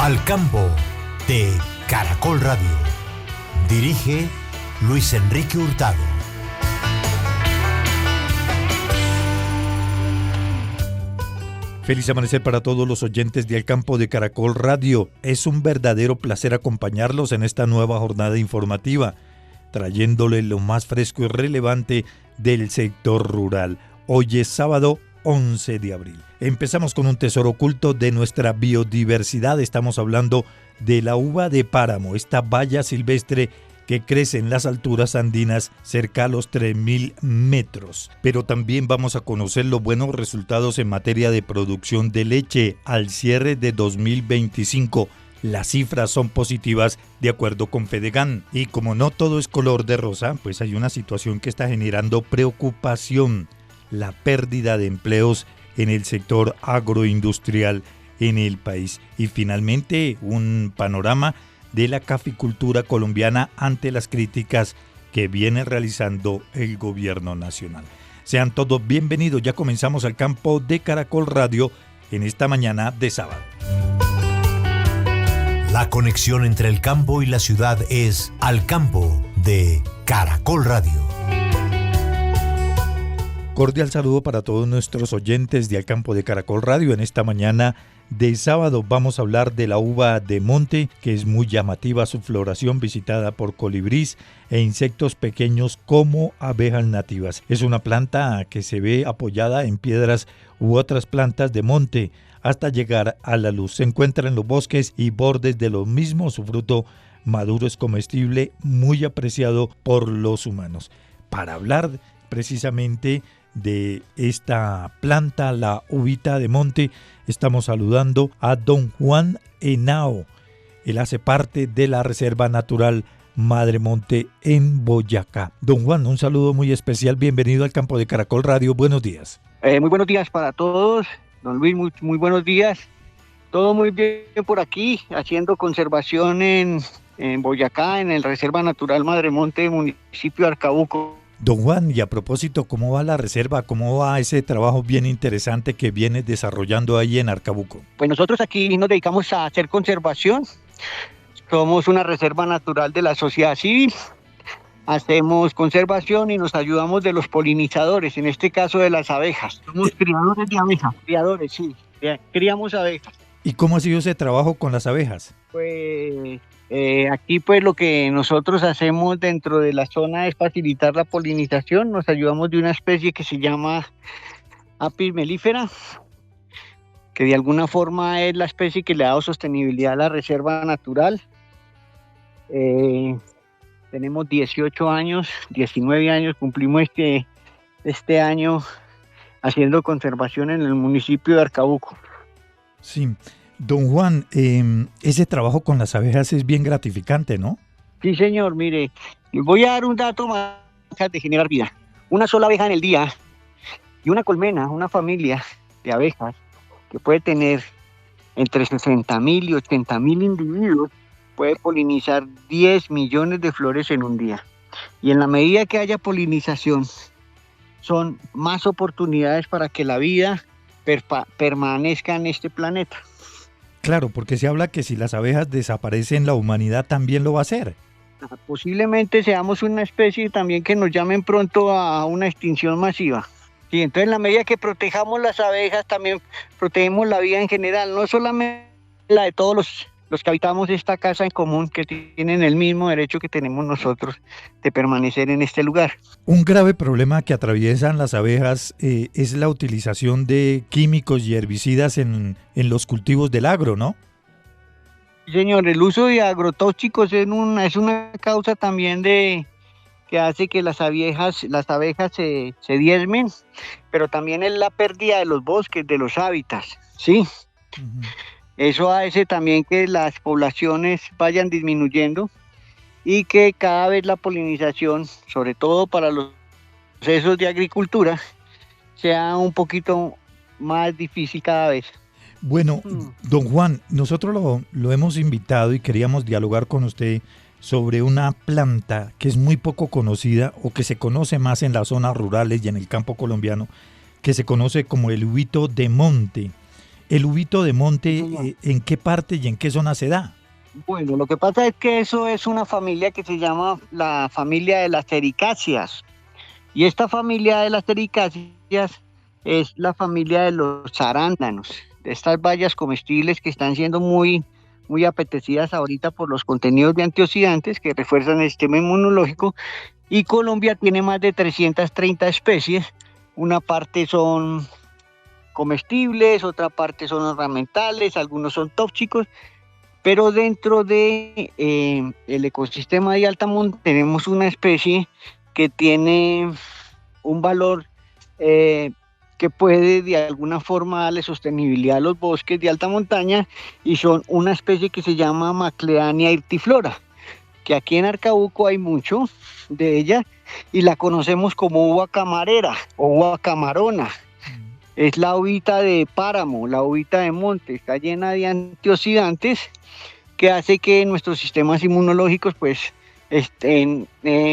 Al campo de Caracol Radio. Dirige Luis Enrique Hurtado. Feliz amanecer para todos los oyentes de Al Campo de Caracol Radio. Es un verdadero placer acompañarlos en esta nueva jornada informativa, trayéndole lo más fresco y relevante del sector rural. Hoy es sábado 11 de abril. Empezamos con un tesoro oculto de nuestra biodiversidad. Estamos hablando de la uva de páramo, esta valla silvestre que crece en las alturas andinas cerca a los 3.000 metros. Pero también vamos a conocer los buenos resultados en materia de producción de leche al cierre de 2025. Las cifras son positivas de acuerdo con Fedegan. Y como no todo es color de rosa, pues hay una situación que está generando preocupación: la pérdida de empleos en el sector agroindustrial en el país. Y finalmente, un panorama de la caficultura colombiana ante las críticas que viene realizando el gobierno nacional. Sean todos bienvenidos, ya comenzamos Al Campo de Caracol Radio en esta mañana de sábado. La conexión entre el campo y la ciudad es Al Campo de Caracol Radio. Cordial saludo para todos nuestros oyentes de Al Campo de Caracol Radio. En esta mañana de sábado vamos a hablar de la uva de monte, que es muy llamativa su floración, visitada por colibrís e insectos pequeños como abejas nativas. Es una planta que se ve apoyada en piedras u otras plantas de monte hasta llegar a la luz. Se encuentra en los bosques y bordes de los mismos. Su fruto maduro es comestible, muy apreciado por los humanos. Para hablar precisamente de esta planta, la uvita de monte, estamos saludando a don Juan Henao. Él hace parte de la Reserva Natural Madre Monte en Boyacá. Don Juan, un saludo muy especial, bienvenido al Campo de Caracol Radio, buenos días. Muy buenos días para todos, don Luis, muy buenos días. Todo muy bien por aquí, haciendo conservación en Boyacá, en el Reserva Natural Madre Monte, municipio de Arcabuco. Don Juan, y a propósito, ¿cómo va la reserva? ¿Cómo va ese trabajo bien interesante que vienes desarrollando ahí en Arcabuco? Pues nosotros aquí nos dedicamos a hacer conservación. Somos una reserva natural de la sociedad civil. Hacemos conservación y nos ayudamos de los polinizadores, en este caso de las abejas. Somos criadores de abejas. Criadores, sí. Criamos abejas. ¿Y cómo ha sido ese trabajo con las abejas? Pues aquí pues lo que nosotros hacemos dentro de la zona es facilitar la polinización. Nos ayudamos de una especie que se llama Apis mellifera, que de alguna forma es la especie que le ha dado sostenibilidad a la reserva natural. Tenemos 18 años, 19 años, cumplimos este año haciendo conservación en el municipio de Arcabuco. Sí. Don Juan, ese trabajo con las abejas es bien gratificante, ¿no? Sí, señor, mire, les voy a dar un dato más de generar vida. Una sola abeja en el día y una colmena, una familia de abejas que puede tener entre 60.000 y 80.000 individuos, puede polinizar 10 millones de flores en un día. Y en la medida que haya polinización, son más oportunidades para que la vida permanezca en este planeta. Claro, porque se habla que si las abejas desaparecen, la humanidad también lo va a hacer. Posiblemente seamos una especie también que nos llamen pronto a una extinción masiva. Y entonces en la medida que protejamos las abejas, también protegemos la vida en general, no solamente la de todos los que habitamos esta casa en común, que tienen el mismo derecho que tenemos nosotros de permanecer en este lugar. Un grave problema que atraviesan las abejas es la utilización de químicos y herbicidas en los cultivos del agro, ¿no? Señor, el uso de agrotóxicos es una causa también que hace que las abejas se diezmen, pero también es la pérdida de los bosques, de los hábitats, ¿sí? Uh-huh. Eso hace también que las poblaciones vayan disminuyendo y que cada vez la polinización, sobre todo para los procesos de agricultura, sea un poquito más difícil cada vez. Bueno, don Juan, nosotros lo hemos invitado y queríamos dialogar con usted sobre una planta que es muy poco conocida o que se conoce más en las zonas rurales y en el campo colombiano, que se conoce como el uvito de monte. El uvito de monte, Señor. ¿en qué parte y en qué zona se da? Bueno, lo que pasa es que eso es una familia que se llama la familia de las ericáceas. Y esta familia de las ericáceas es la familia de los arándanos, de estas bayas comestibles que están siendo muy apetecidas ahorita por los contenidos de antioxidantes que refuerzan el sistema inmunológico. Y Colombia tiene más de 330 especies. Una parte son comestibles, otra parte son ornamentales, algunos son tóxicos, pero dentro de el ecosistema de Altamonte tenemos una especie que tiene un valor que puede de alguna forma darle sostenibilidad a los bosques de alta montaña, y son una especie que se llama Macleania hirtiflora, que aquí en Arcabuco hay mucho de ella y la conocemos como uva camarera o uva camarona. Es la uvita de páramo, la uvita de monte, está llena de antioxidantes que hace que nuestros sistemas inmunológicos pues estén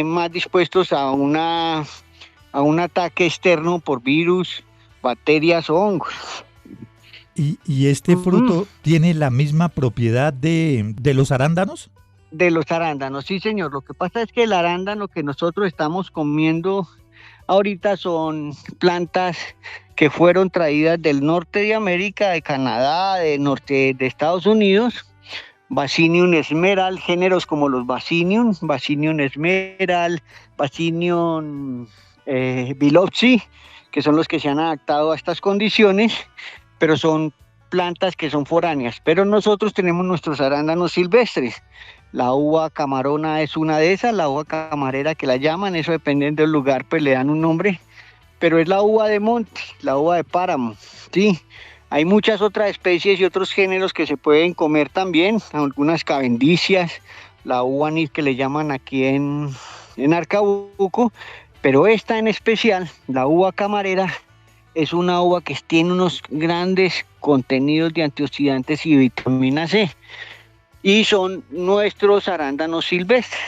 más dispuestos a un ataque externo por virus, bacterias o hongos. ¿Y este fruto tiene la misma propiedad de los arándanos? De los arándanos, sí señor. Lo que pasa es que el arándano que nosotros estamos comiendo ahorita son plantas que fueron traídas del norte de América, de Canadá, del norte de Estados Unidos. Vaccinium esmeral, géneros como los Vaccinium esmeral, Vaccinium biloxi, que son los que se han adaptado a estas condiciones, pero son plantas que son foráneas. Pero nosotros tenemos nuestros arándanos silvestres. La uva camarona es una de esas, la uva camarera que la llaman, eso depende del lugar, pues le dan un nombre, pero es la uva de monte, la uva de páramo, ¿sí? Hay muchas otras especies y otros géneros que se pueden comer también, algunas cavendicias, la uva anís que le llaman aquí en Arcabuco, pero esta en especial, la uva camarera, es una uva que tiene unos grandes contenidos de antioxidantes y vitamina C, y son nuestros arándanos silvestres,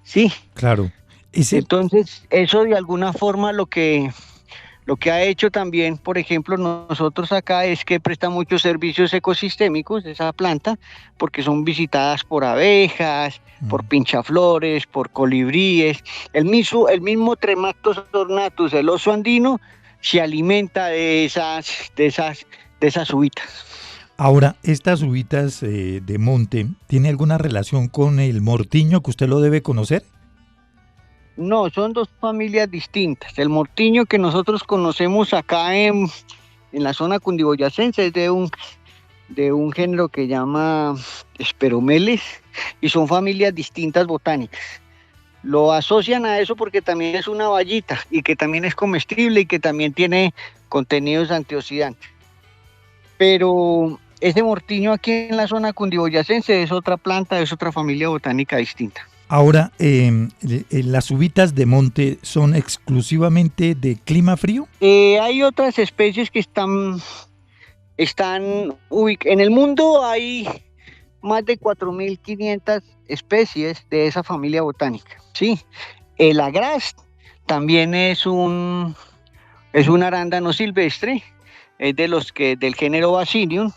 ¿sí? Claro. Entonces, eso de alguna forma lo que ha hecho también, por ejemplo, nosotros acá es que presta muchos servicios ecosistémicos esa planta, porque son visitadas por abejas, por pinchaflores, por colibríes. El mismo Tremastos ornatus, el oso andino, se alimenta de esas uvitas. Ahora, estas uvitas de monte, ¿tiene alguna relación con el mortiño que usted lo debe conocer? No, son dos familias distintas. El mortiño que nosotros conocemos acá en la zona cundiboyacense es de un género que llama Esperomeles, y son familias distintas botánicas. Lo asocian a eso porque también es una bayita y que también es comestible y que también tiene contenidos antioxidantes. Pero ese mortiño aquí en la zona cundiboyacense es otra planta, es otra familia botánica distinta. Ahora, ¿las uvitas de monte son exclusivamente de clima frío? Hay otras especies que están en el mundo. Hay más de 4.500 especies de esa familia botánica, ¿sí? El agraz también es un arándano silvestre, es del género Vaccinium,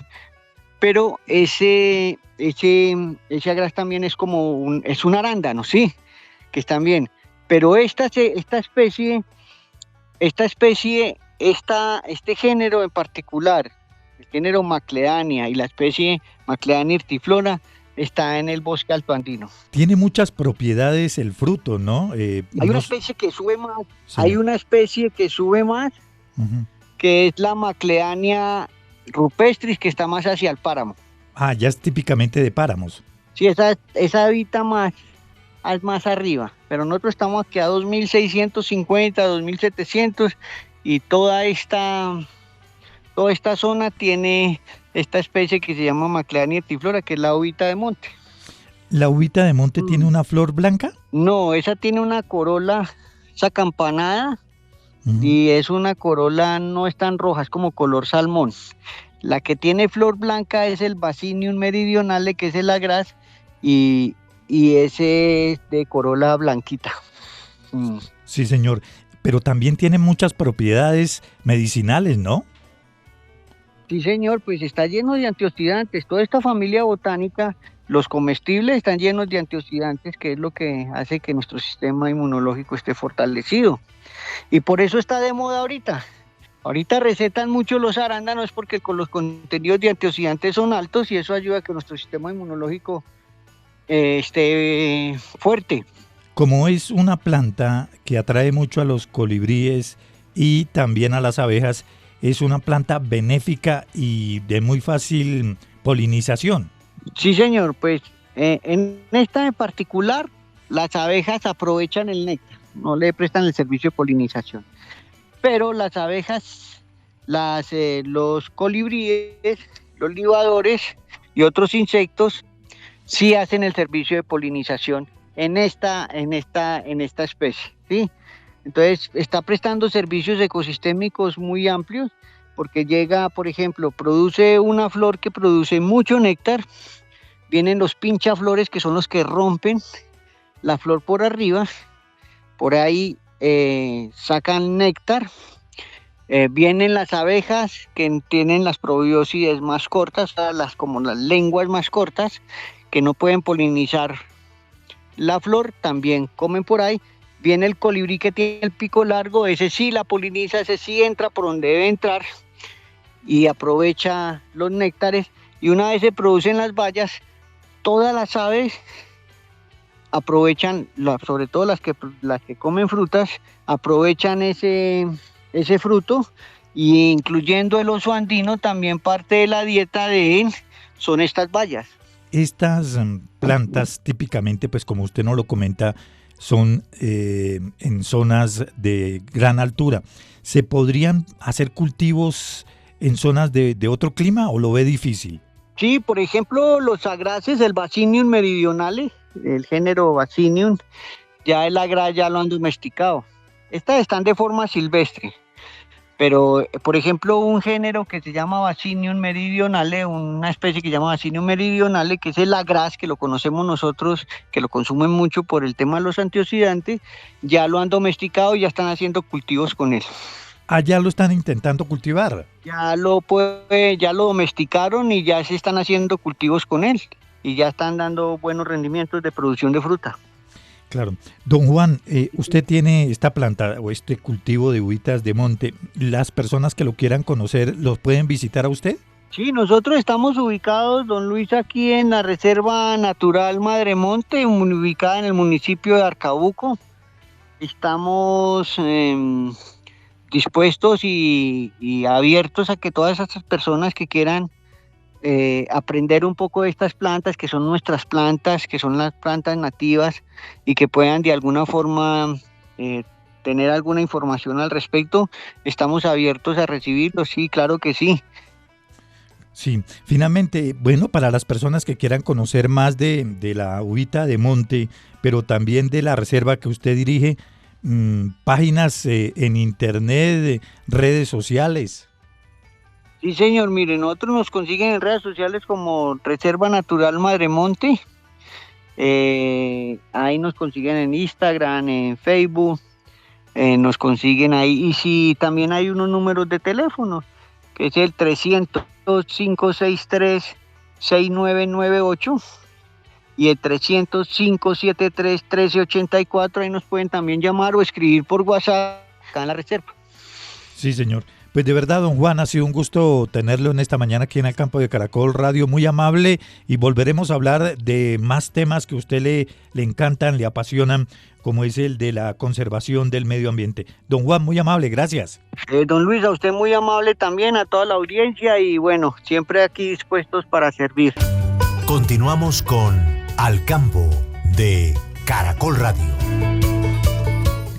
pero ese agraz también es un arándano, sí, que están bien. Pero este género en particular, el género Macleania y la especie Macleania hirtiflora, está en el bosque altoandino. Tiene muchas propiedades el fruto, ¿no? Hay una especie que sube más, sí. Que es la Macleania rupestris, que está más hacia el páramo. Ah, ya es típicamente de páramos. Sí, esa habita más arriba, pero nosotros estamos aquí a 2.650, 2.700, y toda esta zona tiene esta especie que se llama Macleania hirtiflora, que es la uvita de monte. ¿La uvita de monte tiene una flor blanca? No, esa tiene una corola, esa campanada, y es una corola, no es tan roja, es como color salmón. La que tiene flor blanca es el Vaccinium meridionale, que es el agraz, y ese es de corola blanquita. Sí, señor, pero también tiene muchas propiedades medicinales, ¿no? Sí, señor, pues está lleno de antioxidantes. Toda esta familia botánica, los comestibles están llenos de antioxidantes, que es lo que hace que nuestro sistema inmunológico esté fortalecido. Y por eso está de moda ahorita. Ahorita recetan mucho los arándanos porque con los contenidos de antioxidantes son altos y eso ayuda a que nuestro sistema inmunológico esté fuerte. Como es una planta que atrae mucho a los colibríes y también a las abejas, es una planta benéfica y de muy fácil polinización. Sí, señor, pues en esta en particular, las abejas aprovechan el néctar, no le prestan el servicio de polinización. Pero las abejas, los colibríes, los libadores y otros insectos sí hacen el servicio de polinización en esta especie, ¿sí? Entonces está prestando servicios ecosistémicos muy amplios porque llega, por ejemplo, produce una flor que produce mucho néctar, vienen los pinchaflores que son los que rompen la flor por arriba, por ahí sacan néctar, vienen las abejas que tienen las probiósides más cortas, como las lenguas más cortas, que no pueden polinizar la flor, también comen por ahí. Viene el colibrí que tiene el pico largo, ese sí la poliniza, ese sí entra por donde debe entrar y aprovecha los néctares, y una vez se producen las bayas, todas las aves aprovechan, sobre todo las que comen frutas, aprovechan ese fruto, y incluyendo el oso andino, también parte de la dieta de él son estas bayas. Estas plantas típicamente, pues como usted nos lo comenta, son en zonas de gran altura. ¿Se podrían hacer cultivos en zonas de otro clima o lo ve difícil? Sí, por ejemplo, los agraces, el Vaccinium meridionale, el género Vaccinium, ya el agra ya lo han domesticado. Estas están de forma silvestre, pero por ejemplo un género que se llama Vaccinium meridionale, una especie que se llama Vaccinium meridionale, que es el agraz, que lo conocemos nosotros, que lo consumen mucho por el tema de los antioxidantes, ya lo han domesticado y ya están haciendo cultivos con él. Allá lo están intentando cultivar. Ya lo domesticaron y ya se están haciendo cultivos con él y ya están dando buenos rendimientos de producción de fruta. Claro. Don Juan, usted tiene esta planta o este cultivo de uvitas de monte. ¿Las personas que lo quieran conocer los pueden visitar a usted? Sí, nosotros estamos ubicados, don Luis, aquí en la Reserva Natural Madremonte, ubicada en el municipio de Arcabuco. Estamos dispuestos y abiertos a que todas esas personas que quieran aprender un poco de estas plantas, que son nuestras plantas, que son las plantas nativas, y que puedan de alguna forma tener alguna información al respecto, estamos abiertos a recibirlos, sí, claro que sí. Sí, finalmente, bueno, para las personas que quieran conocer más de la uvita de monte, pero también de la reserva que usted dirige, páginas en internet, redes sociales. Sí, señor, mire, nosotros nos consiguen en redes sociales como Reserva Natural Madremonte, ahí nos consiguen en Instagram, en Facebook, nos consiguen ahí, y sí, también hay unos números de teléfono, que es el 300-563-6998 y el 300-573-1384, ahí nos pueden también llamar o escribir por WhatsApp acá en la reserva. Sí, señor. Pues de verdad, don Juan, ha sido un gusto tenerlo en esta mañana aquí en el campo de Caracol Radio, muy amable, y volveremos a hablar de más temas que a usted le encantan, le apasionan, como es el de la conservación del medio ambiente. Don Juan, muy amable, gracias. Don Luis, a usted muy amable también, a toda la audiencia, y bueno, siempre aquí dispuestos para servir. Continuamos con Al Campo de Caracol Radio.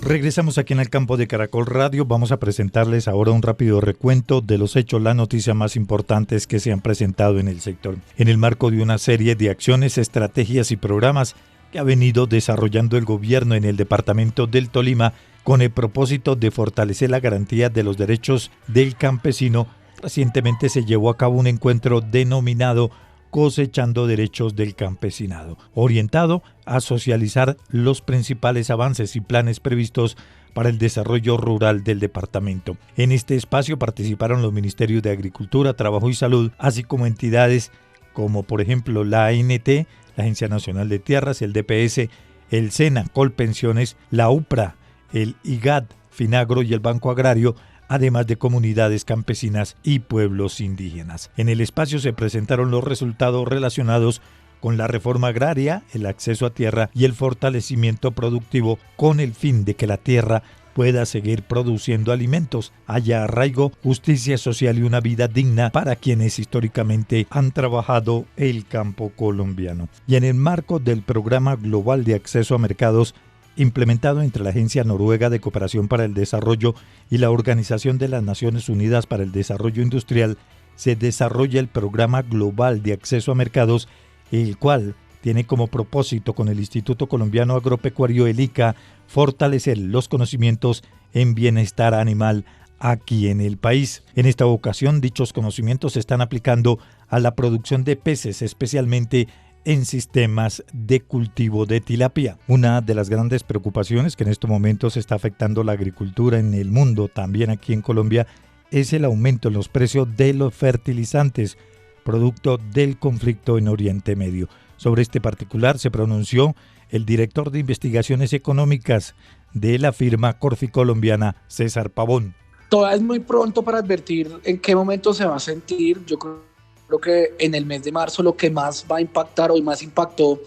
Regresamos aquí en el campo de Caracol Radio. Vamos a presentarles ahora un rápido recuento de los hechos, las noticias más importantes que se han presentado en el sector, en el marco de una serie de acciones, estrategias y programas que ha venido desarrollando el gobierno en el departamento del Tolima con el propósito de fortalecer la garantía de los derechos del campesino. Recientemente se llevó a cabo un encuentro denominado Cosechando Derechos del Campesinado, orientado a socializar los principales avances y planes previstos para el desarrollo rural del departamento. En este espacio participaron los ministerios de Agricultura, Trabajo y Salud, así como entidades como por ejemplo la ANT, la Agencia Nacional de Tierras, el DPS, el SENA, Colpensiones, la UPRA, el IGAD, Finagro y el Banco Agrario, además de comunidades campesinas y pueblos indígenas. En el espacio se presentaron los resultados relacionados con la reforma agraria, el acceso a tierra y el fortalecimiento productivo con el fin de que la tierra pueda seguir produciendo alimentos, haya arraigo, justicia social y una vida digna para quienes históricamente han trabajado el campo colombiano. Y en el marco del Programa Global de Acceso a Mercados, implementado entre la Agencia Noruega de Cooperación para el Desarrollo y la Organización de las Naciones Unidas para el Desarrollo Industrial, se desarrolla el Programa Global de Acceso a Mercados, el cual tiene como propósito con el Instituto Colombiano Agropecuario, el ICA, fortalecer los conocimientos en bienestar animal aquí en el país. En esta ocasión, dichos conocimientos se están aplicando a la producción de peces, especialmente en sistemas de cultivo de tilapia. Una de las grandes preocupaciones que en estos momentos está afectando la agricultura en el mundo, también aquí en Colombia, es el aumento en los precios de los fertilizantes, producto del conflicto en Oriente Medio. Sobre este particular se pronunció el director de investigaciones económicas de la firma Corfi colombiana, César Pavón. Todavía es muy pronto para advertir en qué momento se va a sentir. Yo creo que en el mes de marzo lo que más va a impactar o más impactó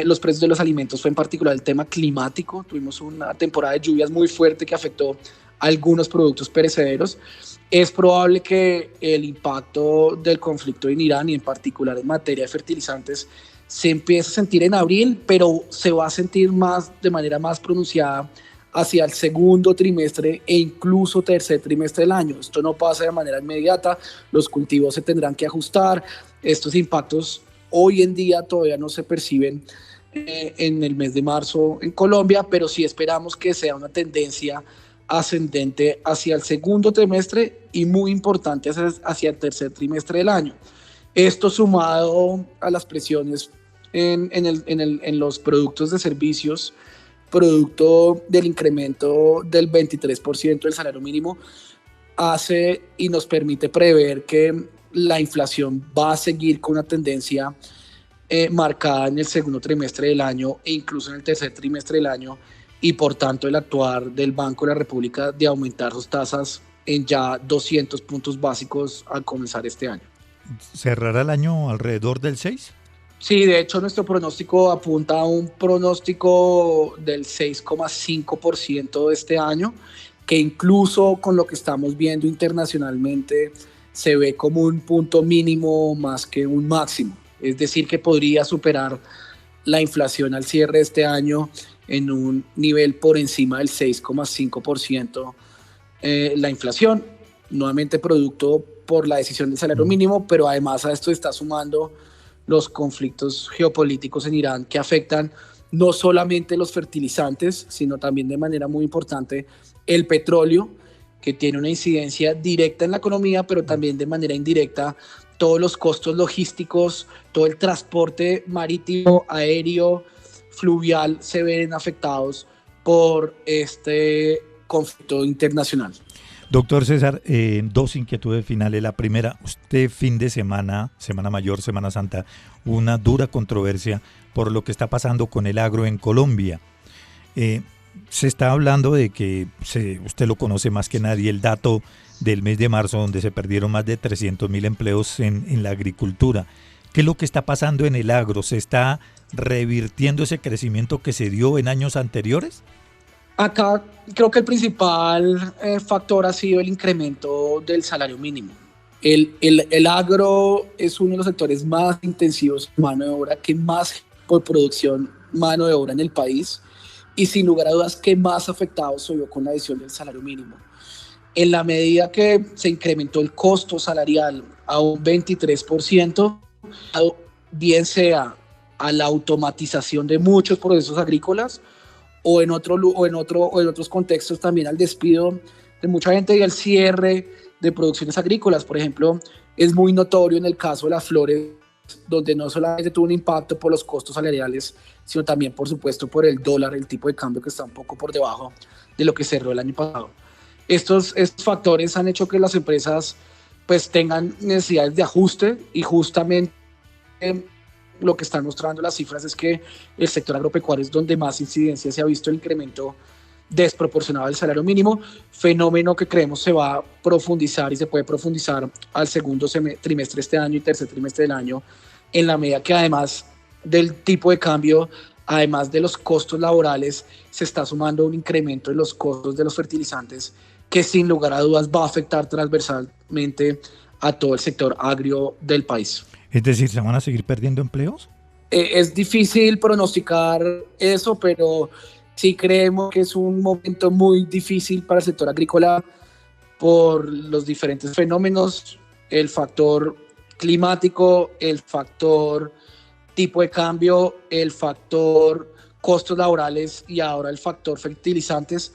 los precios de los alimentos fue en particular el tema climático. Tuvimos una temporada de lluvias muy fuerte que afectó a algunos productos perecederos. Es probable que el impacto del conflicto en Irán y en particular en materia de fertilizantes se empiece a sentir en abril, pero se va a sentir de manera más pronunciada hacia el segundo trimestre e incluso tercer trimestre del año. Esto no pasa de manera inmediata, los cultivos se tendrán que ajustar. Estos impactos hoy en día todavía no se perciben en el mes de marzo en Colombia, pero sí esperamos que sea una tendencia ascendente hacia el segundo trimestre y muy importante hacia el tercer trimestre del año. Esto sumado a las presiones en los productos de servicios, producto del incremento del 23% del salario mínimo, hace y nos permite prever que la inflación va a seguir con una tendencia marcada en el segundo trimestre del año e incluso en el tercer trimestre del año, y por tanto el actuar del Banco de la República de aumentar sus tasas en ya 200 puntos básicos al comenzar este año. ¿Cerrará el año alrededor del 6? Sí, de hecho nuestro pronóstico apunta a un pronóstico del 6,5% este año, que incluso con lo que estamos viendo internacionalmente se ve como un punto mínimo más que un máximo. Es decir, que podría superar la inflación al cierre de este año en un nivel por encima del 6,5%. La inflación, nuevamente producto por la decisión del salario mínimo, pero además a esto está sumando los conflictos geopolíticos en Irán que afectan no solamente los fertilizantes, sino también de manera muy importante el petróleo, que tiene una incidencia directa en la economía, pero también de manera indirecta todos los costos logísticos, todo el transporte marítimo, aéreo, fluvial se ven afectados por este conflicto internacional. Doctor César, dos inquietudes finales. La primera, usted fin de semana, Semana Mayor, Semana Santa, una dura controversia por lo que está pasando con el agro en Colombia. Se está hablando de que, usted lo conoce más que nadie, el dato del mes de marzo donde se perdieron más de 300.000 empleos en la agricultura. ¿Qué es lo que está pasando en el agro? ¿Se está revirtiendo ese crecimiento que se dio en años anteriores? Acá creo que el principal factor ha sido el incremento del salario mínimo. El agro es uno de los sectores más intensivos de mano de obra, que más por producción mano de obra en el país, y sin lugar a dudas que más afectado se vio con la adición del salario mínimo. En la medida que se incrementó el costo salarial a un 23%, bien sea a la automatización de muchos procesos agrícolas o en otros contextos también al despido de mucha gente y al cierre de producciones agrícolas. Por ejemplo, es muy notorio en el caso de las flores, donde no solamente tuvo un impacto por los costos salariales, sino también, por supuesto, por el dólar, el tipo de cambio que está un poco por debajo de lo que cerró el año pasado. Estos factores han hecho que las empresas pues tengan necesidades de ajuste, y justamente lo que están mostrando las cifras es que el sector agropecuario es donde más incidencia se ha visto el incremento desproporcionado del salario mínimo, fenómeno que creemos se va a profundizar y se puede profundizar al segundo trimestre de este año y tercer trimestre del año, en la medida que además del tipo de cambio, además de los costos laborales, se está sumando un incremento de los costos de los fertilizantes que sin lugar a dudas va a afectar transversalmente a todo el sector agrio del país. Es decir, ¿se van a seguir perdiendo empleos? Es difícil pronosticar eso, pero sí creemos que es un momento muy difícil para el sector agrícola por los diferentes fenómenos, el factor climático, el factor tipo de cambio, el factor costos laborales y ahora el factor fertilizantes.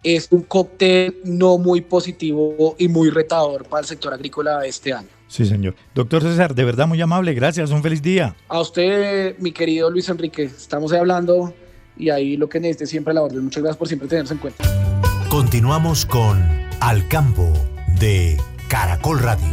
Es un cóctel no muy positivo y muy retador para el sector agrícola este año. Sí, señor. Doctor César, de verdad muy amable, gracias, un feliz día. A usted, mi querido Luis Enrique, estamos ahí hablando y ahí lo que necesite siempre a la orden. Muchas gracias por siempre tenernos en cuenta. Continuamos con Al Campo de Caracol Radio.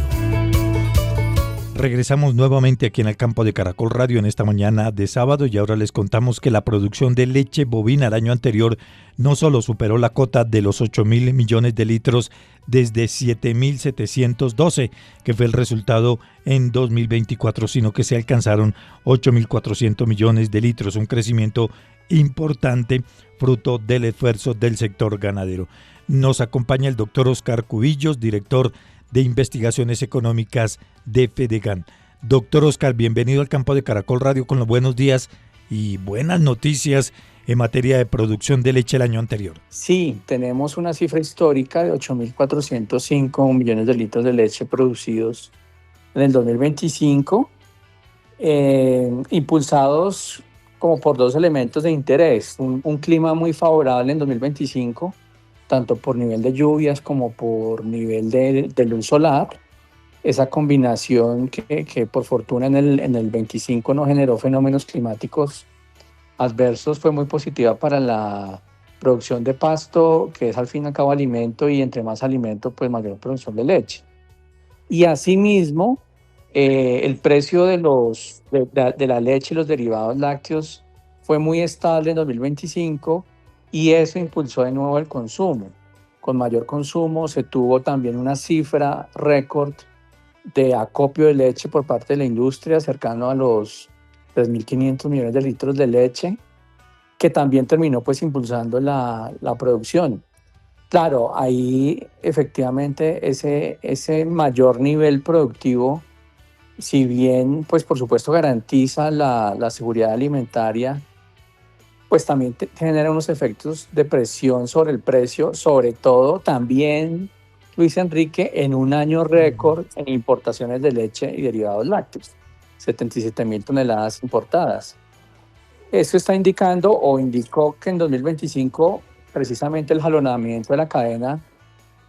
Regresamos nuevamente aquí en el campo de Caracol Radio en esta mañana de sábado, y ahora les contamos que la producción de leche bovina el año anterior no solo superó la cota de los 8.000 millones de litros desde 7.712, que fue el resultado en 2024, sino que se alcanzaron 8.400 millones de litros, un crecimiento importante fruto del esfuerzo del sector ganadero. Nos acompaña el doctor Oscar Cubillos, director de Investigaciones Económicas de Fedegan. Doctor Oscar, bienvenido al campo de Caracol Radio con los buenos días y buenas noticias en materia de producción de leche el año anterior. Sí, tenemos una cifra histórica de 8.405 millones de litros de leche producidos en el 2025, impulsados como por dos elementos de interés. Un clima muy favorable en 2025, tanto por nivel de lluvias como por nivel de luz solar. Esa combinación que por fortuna en el 25 no generó fenómenos climáticos adversos fue muy positiva para la producción de pasto, que es al fin y al cabo alimento, y entre más alimento, pues mayor producción de leche. Y asimismo, el precio de la leche y los derivados lácteos fue muy estable en 2025, y eso impulsó de nuevo el consumo. Con mayor consumo se tuvo también una cifra récord de acopio de leche por parte de la industria, cercano a los 3.500 millones de litros de leche, que también terminó pues impulsando la producción. Claro, ahí efectivamente ese mayor nivel productivo, si bien pues por supuesto garantiza la seguridad alimentaria, pues también genera unos efectos de presión sobre el precio, sobre todo también, Luis Enrique, en un año récord en importaciones de leche y derivados lácteos, 77.000 toneladas importadas. Esto está indicando o indicó que en 2025 precisamente el jalonamiento de la cadena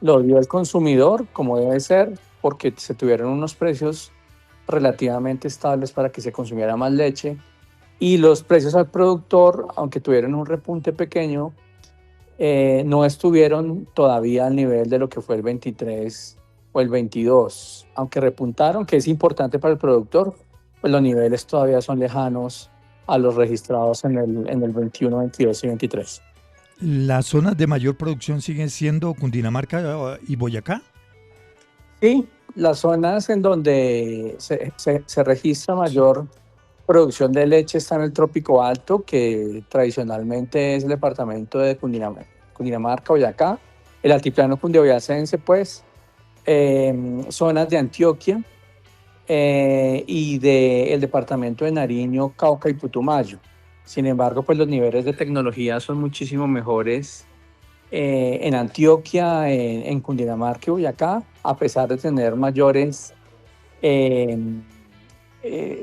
lo dio el consumidor, como debe ser, porque se tuvieron unos precios relativamente estables para que se consumiera más leche, y los precios al productor, aunque tuvieron un repunte pequeño, no estuvieron todavía al nivel de lo que fue el 23 o el 22. Aunque repuntaron, que es importante para el productor, pues los niveles todavía son lejanos a los registrados en el 21, 22 y 23. ¿Las zonas de mayor producción siguen siendo Cundinamarca y Boyacá? Sí, las zonas en donde se registra mayor producción de leche está en el Trópico Alto, que tradicionalmente es el departamento de Cundinamarca, Boyacá, el altiplano cundiboyacense, pues, zonas de Antioquia y del departamento de Nariño, Cauca y Putumayo. Sin embargo, pues los niveles de tecnología son muchísimo mejores en Antioquia, en Cundinamarca y Boyacá, a pesar de tener mayores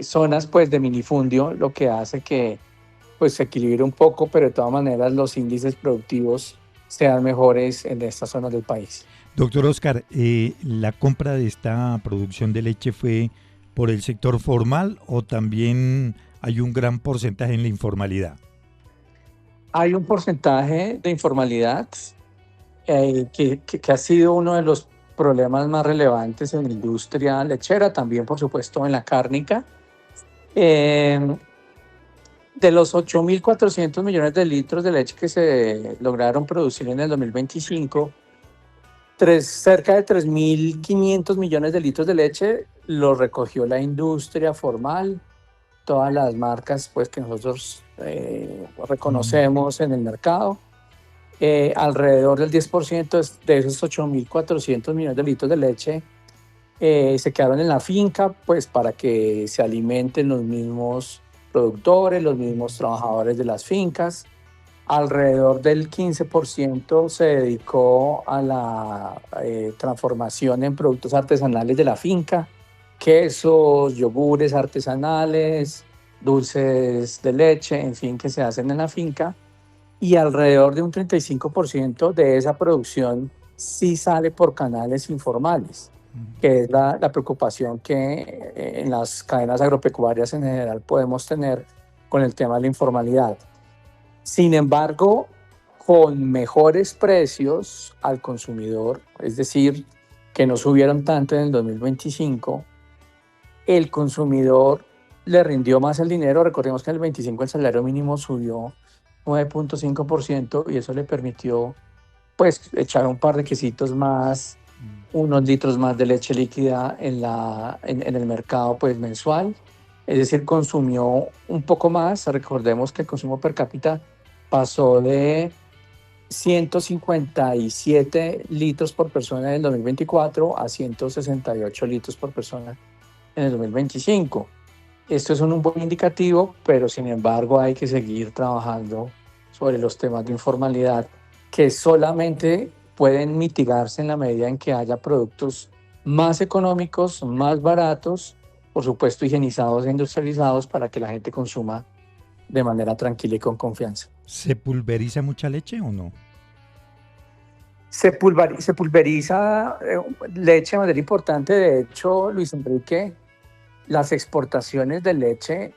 zonas pues de minifundio, lo que hace que pues se equilibre un poco, pero de todas maneras los índices productivos sean mejores en estas zonas del país. Doctor Oscar, ¿la compra de esta producción de leche fue por el sector formal o también hay un gran porcentaje en la informalidad? Hay un porcentaje de informalidad que ha sido uno de los problemas más relevantes en la industria lechera, también por supuesto en la cárnica. Eh, de los 8.400 millones de litros de leche que se lograron producir en el 2025, cerca de 3.500 millones de litros de leche los recogió la industria formal, todas las marcas pues, que nosotros reconocemos en el mercado. Alrededor del 10% de esos 8.400 millones de litros de leche se quedaron en la finca pues, para que se alimenten los mismos productores, los mismos trabajadores de las fincas. Alrededor del 15% se dedicó a la transformación en productos artesanales de la finca, quesos, yogures artesanales, dulces de leche, en fin, que se hacen en la finca. Y alrededor de un 35% de esa producción sí sale por canales informales, que es la preocupación que en las cadenas agropecuarias en general podemos tener con el tema de la informalidad. Sin embargo, con mejores precios al consumidor, es decir, que no subieron tanto en el 2025, el consumidor le rindió más el dinero. Recordemos que en el 25 el salario mínimo subió 9.5% y eso le permitió pues echar un par de quesitos más, unos litros más de leche líquida en el mercado pues mensual. Es decir, consumió un poco más. Recordemos que el consumo per cápita pasó de 157 litros por persona en el 2024 a 168 litros por persona en el 2025. Esto es un buen indicativo, pero sin embargo hay que seguir trabajando sobre los temas de informalidad que solamente pueden mitigarse en la medida en que haya productos más económicos, más baratos, por supuesto higienizados e industrializados para que la gente consuma de manera tranquila y con confianza. ¿Se pulveriza mucha leche o no? Se pulveriza leche de manera importante. De hecho, Luis Enrique, las exportaciones de leche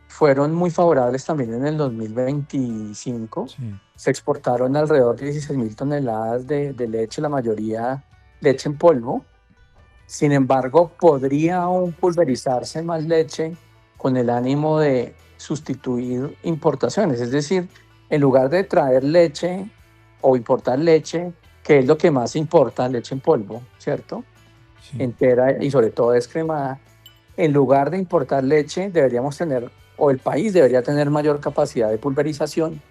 fueron muy favorables también en el 2025. Sí. Se exportaron alrededor de 16.000 toneladas de leche, la mayoría leche en polvo. Sin embargo, podría aún pulverizarse más leche con el ánimo de sustituir importaciones. Es decir, en lugar de traer leche o importar leche, que es lo que más importa, leche en polvo, ¿cierto? Sí. Entera y sobre todo descremada, en lugar de importar leche, deberíamos tener, o el país debería tener mayor capacidad de pulverización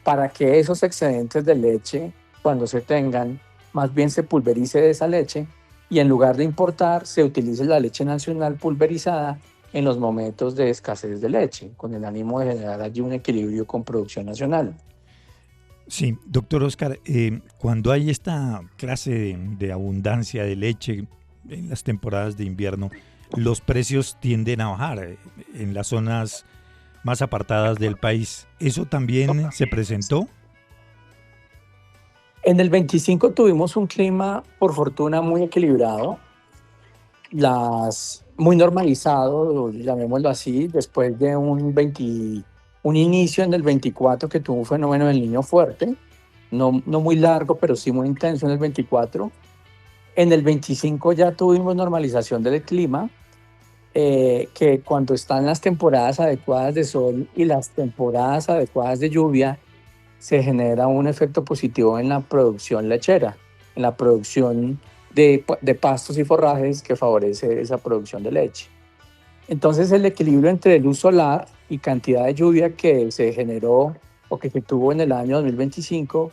para que esos excedentes de leche, cuando se tengan, más bien se pulverice esa leche y en lugar de importar, se utilice la leche nacional pulverizada en los momentos de escasez de leche, con el ánimo de generar allí un equilibrio con producción nacional. Sí, doctor Oscar, cuando hay esta clase de abundancia de leche en las temporadas de invierno, los precios tienden a bajar en las zonas más apartadas del país. ¿Eso también se presentó? En el 25 tuvimos un clima, por fortuna, muy equilibrado, muy normalizado, llamémoslo así, después de un inicio en el 24 que tuvo un fenómeno del Niño fuerte, no muy largo, pero sí muy intenso en el 24. En el 25 ya tuvimos normalización del clima, que cuando están las temporadas adecuadas de sol y las temporadas adecuadas de lluvia, se genera un efecto positivo en la producción lechera, en la producción de pastos y forrajes que favorece esa producción de leche. Entonces el equilibrio entre luz solar y cantidad de lluvia que se generó o que se tuvo en el año 2025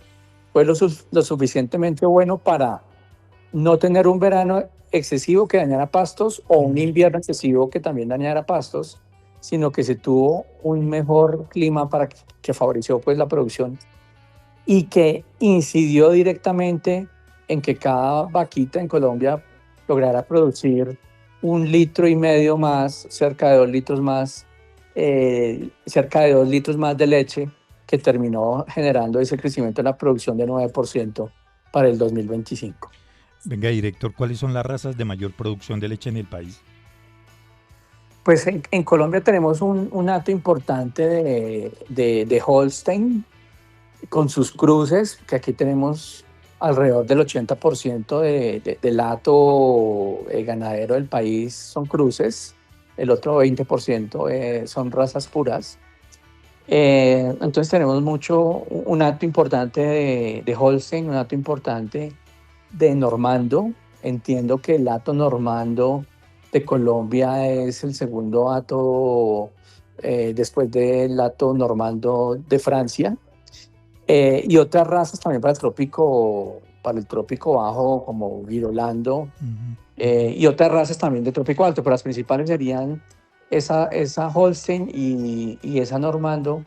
fue lo suficientemente bueno para no tener un verano excesivo que dañara pastos o un invierno excesivo que también dañara pastos, sino que se tuvo un mejor clima que favoreció pues la producción y que incidió directamente en que cada vaquita en Colombia lograra producir 1,5 litros más, cerca de 2 litros más, cerca de 2 litros más de leche, que terminó generando ese crecimiento en la producción de 9% para el 2025. Venga, director, ¿cuáles son las razas de mayor producción de leche en el país? Pues en Colombia tenemos un hato importante de Holstein, con sus cruces, que aquí tenemos alrededor del 80% del hato ganadero del país son cruces, el otro 20% son razas puras. Entonces tenemos un hato importante de Holstein, un hato importante de Normando. Entiendo que el hato Normando de Colombia es el segundo hato después del hato Normando de Francia. Y otras razas también para el trópico bajo, como Girolando, y otras razas también de trópico alto, pero las principales serían esa Holstein y esa Normando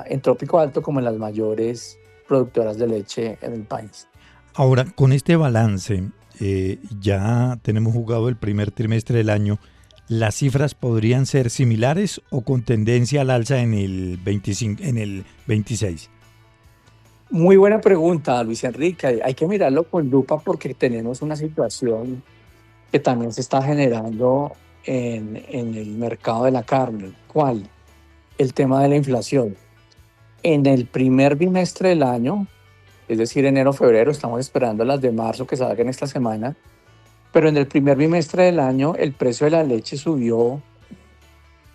en trópico alto como las mayores productoras de leche en el país. Ahora, con este balance, ya tenemos jugado el primer trimestre del año. ¿Las cifras podrían ser similares o con tendencia al alza en el 26? Muy buena pregunta, Luis Enrique. Hay que mirarlo con lupa porque tenemos una situación que también se está generando en el mercado de la carne. ¿Cuál? El tema de la inflación. En el primer bimestre del año, es decir, enero, febrero, estamos esperando las de marzo que salgan esta semana, pero en el primer bimestre del año el precio de la leche subió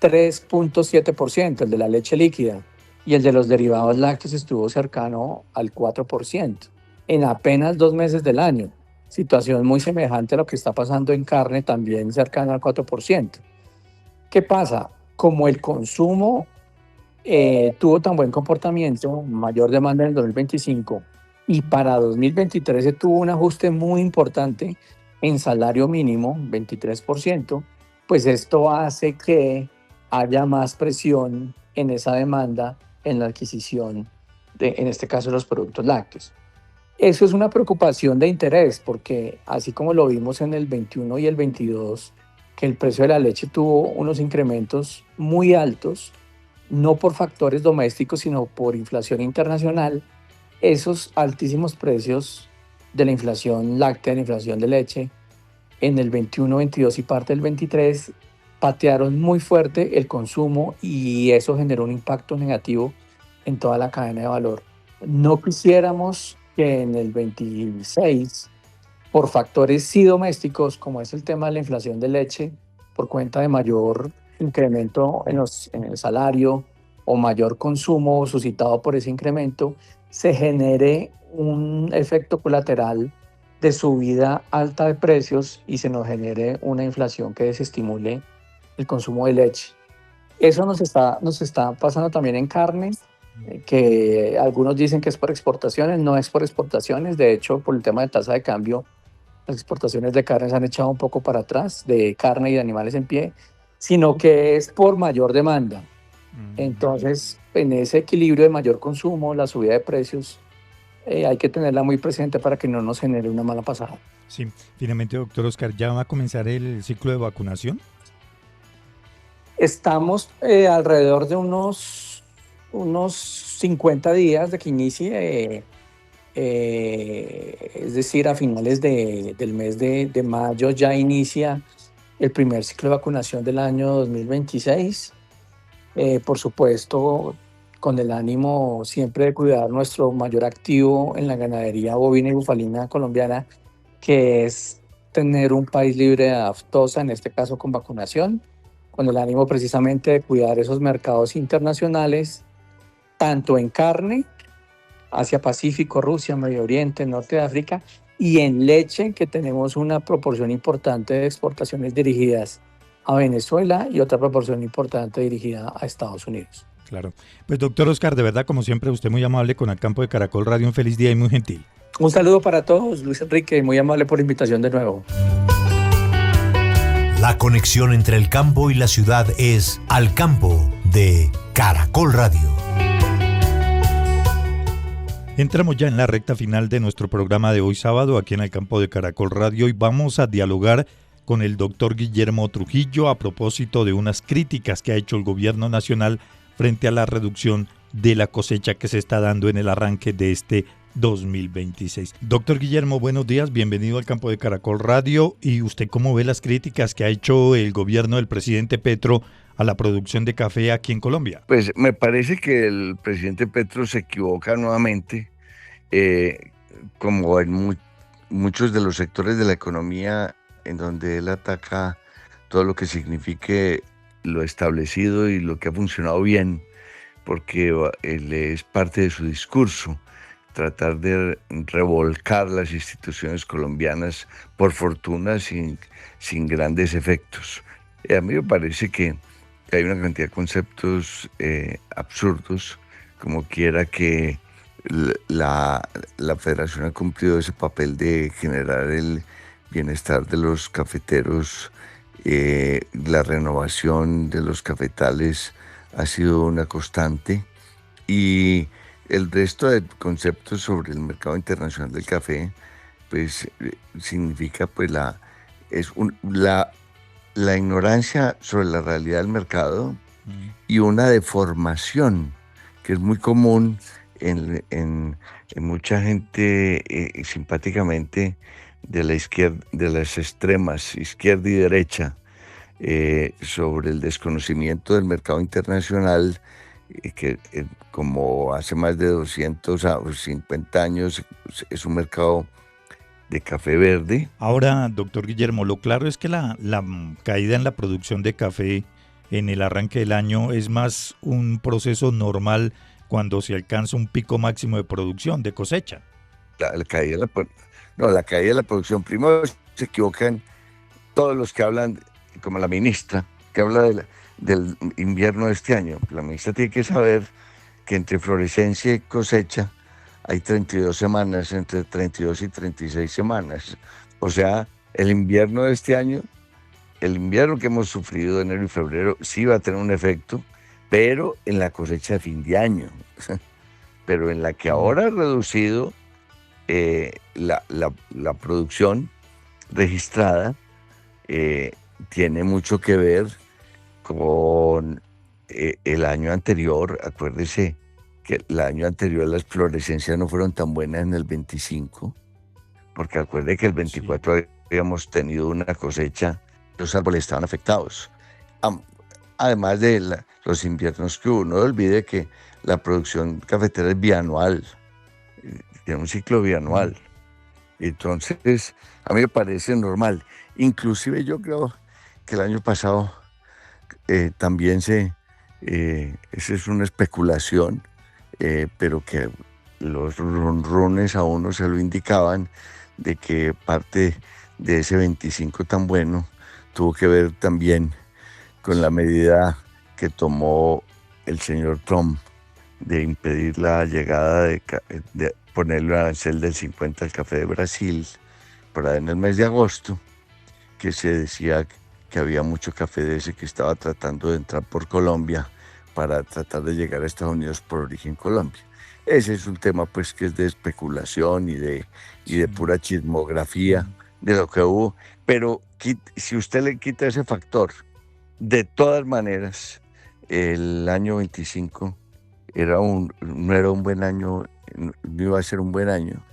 3.7%, el de la leche líquida, y el de los derivados lácteos estuvo cercano al 4%, en apenas 2 meses del año. Situación muy semejante a lo que está pasando en carne, también cercano al 4%. ¿Qué pasa? Como el consumo tuvo tan buen comportamiento, mayor demanda en el 2025, y para 2023 se tuvo un ajuste muy importante en salario mínimo, 23%, pues esto hace que haya más presión en esa demanda en la adquisición en este caso, los productos lácteos. Eso es una preocupación de interés porque así como lo vimos en el 21 y el 22, que el precio de la leche tuvo unos incrementos muy altos, no por factores domésticos, sino por inflación internacional, esos altísimos precios de la inflación láctea, de la inflación de leche, en el 21, 22 y parte del 23, patearon muy fuerte el consumo y eso generó un impacto negativo en toda la cadena de valor. No quisiéramos que en el 26, por factores sí domésticos, como es el tema de la inflación de leche, por cuenta de mayor incremento en el salario o mayor consumo suscitado por ese incremento, se genere un efecto colateral de subida alta de precios y se nos genere una inflación que desestimule el consumo de leche. Eso nos está pasando también en carne, que algunos dicen que es por exportaciones, no es por exportaciones. De hecho, por el tema de tasa de cambio, las exportaciones de carne se han echado un poco para atrás, de carne y de animales en pie, sino que es por mayor demanda. Entonces, en ese equilibrio de mayor consumo, la subida de precios, hay que tenerla muy presente para que no nos genere una mala pasada. Sí, finalmente, doctor Oscar, ¿ya va a comenzar el ciclo de vacunación? Estamos alrededor de unos 50 días de que inicie, es decir, a finales del mes de mayo ya inicia el primer ciclo de vacunación del año 2026. Por supuesto, con el ánimo siempre de cuidar nuestro mayor activo en la ganadería bovina y bufalina colombiana, que es tener un país libre de aftosa, en este caso con vacunación, con el ánimo precisamente de cuidar esos mercados internacionales, tanto en carne, Asia-Pacífico, Rusia, Medio Oriente, Norte de África, y en leche, que tenemos una proporción importante de exportaciones dirigidas a Venezuela y otra proporción importante dirigida a Estados Unidos. Claro. Pues doctor Oscar, de verdad, como siempre, usted muy amable con el campo de Caracol Radio, un feliz día y muy gentil. Un saludo para todos, Luis Enrique, muy amable por la invitación de nuevo. La conexión entre el campo y la ciudad es Al Campo de Caracol Radio. Entramos ya en la recta final de nuestro programa de hoy sábado aquí en el campo de Caracol Radio y vamos a dialogar con el doctor Guillermo Trujillo a propósito de unas críticas que ha hecho el gobierno nacional frente a la reducción de la cosecha que se está dando en el arranque de este 2026. Doctor Guillermo, buenos días, bienvenido al campo de Caracol Radio. ¿Y usted cómo ve las críticas que ha hecho el gobierno del presidente Petro a la producción de café aquí en Colombia? Pues me parece que el presidente Petro se equivoca nuevamente, como en muchos de los sectores de la economía en donde él ataca todo lo que signifique lo establecido y lo que ha funcionado bien, porque él es parte de su discurso, tratar de revolcar las instituciones colombianas, por fortuna, sin grandes efectos. A mí me parece que hay una cantidad de conceptos absurdos, como quiera que la federación ha cumplido ese papel de generar el bienestar de los cafeteros, la renovación de los cafetales ha sido una constante, y el resto de conceptos sobre el mercado internacional del café, pues significa pues la ignorancia sobre la realidad del mercado y una deformación que es muy común en mucha gente simpáticamente de la izquierda, de las extremas, izquierda y derecha, sobre el desconocimiento del mercado internacional, que como hace más de 250 años es un mercado de café verde. Ahora, doctor Guillermo, lo claro es que la caída en la producción de café en el arranque del año es más un proceso normal cuando se alcanza un pico máximo de producción, de cosecha. La caída de la producción, primero se equivocan todos los que hablan, como la ministra, que habla del invierno de este año. La ministra tiene que saber que entre florescencia y cosecha hay 32 semanas, entre 32 y 36 semanas. O sea, el invierno de este año, el invierno que hemos sufrido en enero y febrero, sí va a tener un efecto, pero en la cosecha de fin de año. Pero en la que ahora ha reducido la producción registrada, tiene mucho que ver con el año anterior. Acuérdese que el año anterior las florescencias no fueron tan buenas en el 25, porque acuerde que el 24 habíamos tenido una cosecha, los árboles estaban afectados. Además de los inviernos que hubo, no olvide que la producción cafetera es bianual, tiene un ciclo bianual. Entonces, a mí me parece normal. Inclusive yo creo que el año pasado también esa es una especulación, pero que los runrunes a uno se lo indicaban, de que parte de ese 25 tan bueno tuvo que ver también con la medida que tomó el señor Trump de impedir la llegada de ponerle un arancel del 50 al café de Brasil, por ahí en el mes de agosto, que se decía que había mucho café de ese que estaba tratando de entrar por Colombia para tratar de llegar a Estados Unidos por origen Colombia. Ese es un tema pues que es de especulación y de pura chismografía de lo que hubo, pero si usted le quita ese factor, de todas maneras, el año 25 no era un buen año, no iba a ser un buen año,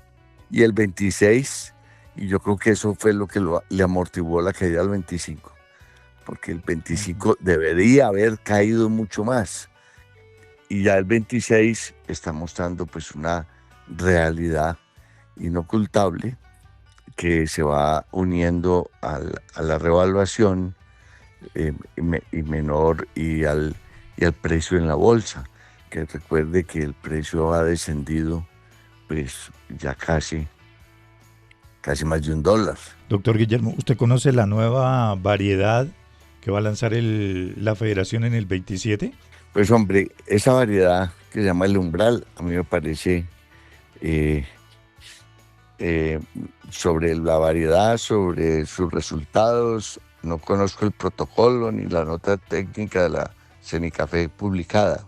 y el 26, y yo creo que eso fue lo que le amortiguó la caída al 25, porque el 25 debería haber caído mucho más, y ya el 26 está mostrando pues una realidad inocultable que se va uniendo a la revaluación y menor y al precio en la bolsa, que recuerde que el precio ha descendido pues ya casi más de $1. Doctor Guillermo, ¿usted conoce la nueva variedad que va a lanzar la Federación en el 27? Pues hombre, esa variedad que se llama el umbral, a mí me parece, sobre la variedad, sobre sus resultados, no conozco el protocolo ni la nota técnica de la Cenicafé publicada.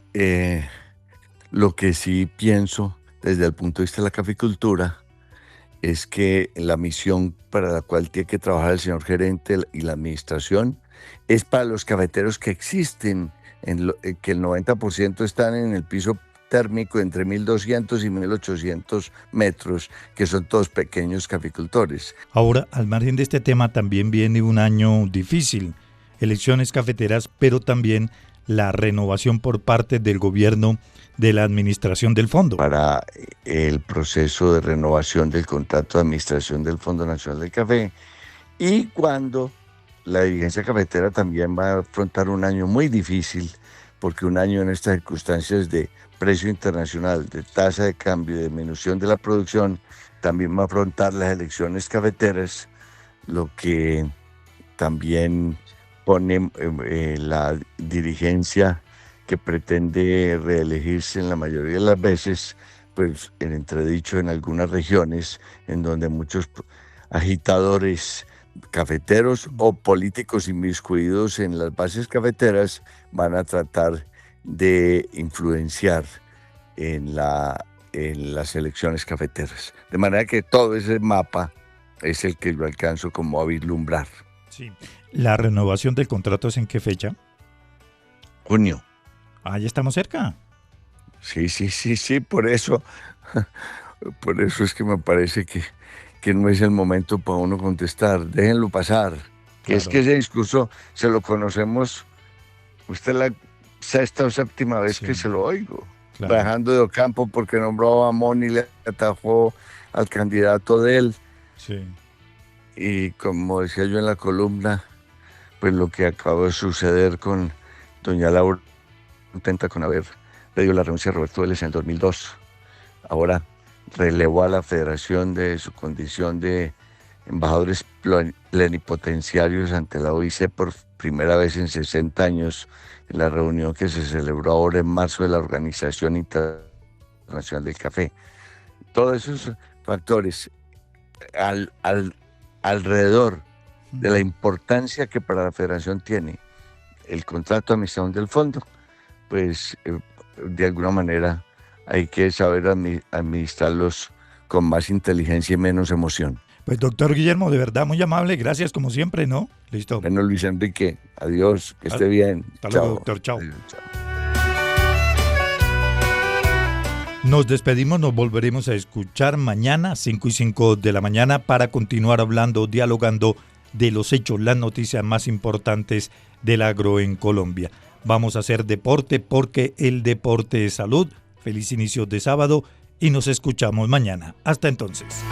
Lo que sí pienso desde el punto de vista de la caficultura es que la misión para la cual tiene que trabajar el señor gerente y la administración es para los cafeteros que existen, que el 90% están en el piso térmico entre 1.200 y 1.800 metros, que son todos pequeños caficultores. Ahora, al margen de este tema, también viene un año difícil, elecciones cafeteras, pero también la renovación por parte del gobierno de la administración del fondo. Para el proceso de renovación del contrato de administración del Fondo Nacional del Café, y cuando la dirigencia cafetera también va a afrontar un año muy difícil, porque un año en estas circunstancias de precio internacional, de tasa de cambio, de disminución de la producción, también va a afrontar las elecciones cafeteras, lo que también pone la dirigencia que pretende reelegirse en la mayoría de las veces, pues en entredicho en algunas regiones en donde muchos agitadores cafeteros o políticos inmiscuidos en las bases cafeteras van a tratar de influenciar en las elecciones cafeteras. De manera que todo ese mapa es el que yo alcanzo como a vislumbrar. Sí. ¿La renovación del contrato es en qué fecha? Junio. Ah, ya estamos cerca. Sí, por eso es que me parece que no es el momento para uno contestar. Déjenlo pasar. Que es que ese discurso se lo conocemos, usted la sexta o séptima vez que se lo oigo. Claro. Bajando de Ocampo porque nombró a Mon y le atajó al candidato de él. Sí. Y como decía yo en la columna, pues lo que acabó de suceder con doña Laura, contenta con haber pedido la renuncia de Roberto Vélez en el 2002. Ahora relevó a la federación de su condición de embajadores plenipotenciarios ante la OIC por primera vez en 60 años, en la reunión que se celebró ahora en marzo de la Organización Internacional del Café. Todos esos factores alrededor de la importancia que para la federación tiene el contrato de administración del fondo, pues de alguna manera hay que saber administrarlos con más inteligencia y menos emoción. Pues doctor Guillermo, de verdad muy amable, gracias como siempre, ¿no? Listo. Bueno, Luis Enrique, adiós, que esté bien. Hasta luego, doctor, chao. Chao. Nos despedimos, nos volveremos a escuchar mañana, 5:05 de la mañana, para continuar hablando, dialogando de los hechos, las noticias más importantes del agro en Colombia. Vamos a hacer deporte porque el deporte es salud. Feliz inicio de sábado y nos escuchamos mañana. Hasta entonces.